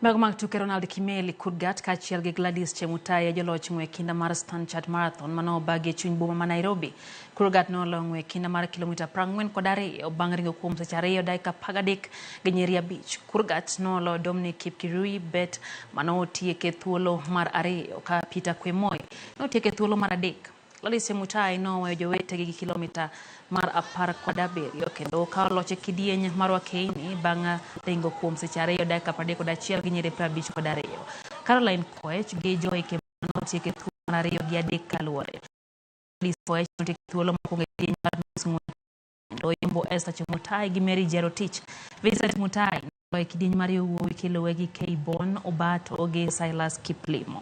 Magmak tuke Ronald Kimeli Kurgat kaachiel gi Gladys Chemutai joloch ng'we kinda mar Stanchart Marathon mano bagi chuny boma ma Nairobi. Kurgat noloo ng'we kinda mar kilomita 42 bang' ringo kuom seche 2 dakika 13 gi nyiri 5. Kurgat noloo Dominic Kipkirui bet mano otieke thuolo mar 2 ka Peter Kwemoi notieke thuolo mar 3. Gladys Chemutai noweyo jowetegi gi kilomita mar 17 kendo okawo loch e kidieny mar Wakeini bang' ringo kuom seche 2 dakika 31 gi nyiri 52. Caroline Koech gi Joy Kimani notieke thuolo mar 2 gi 3 kaluwore. Gladys Koech notieke thuolo mokwongo e kidieny mar nus ng'wech kendo Yembo Esther Chemutai gi Mary Jerotich. Vincent Mutai noloo e kidieny mar yowuowi kiluwe gi Kbon Obato gi Silas Kiplimo.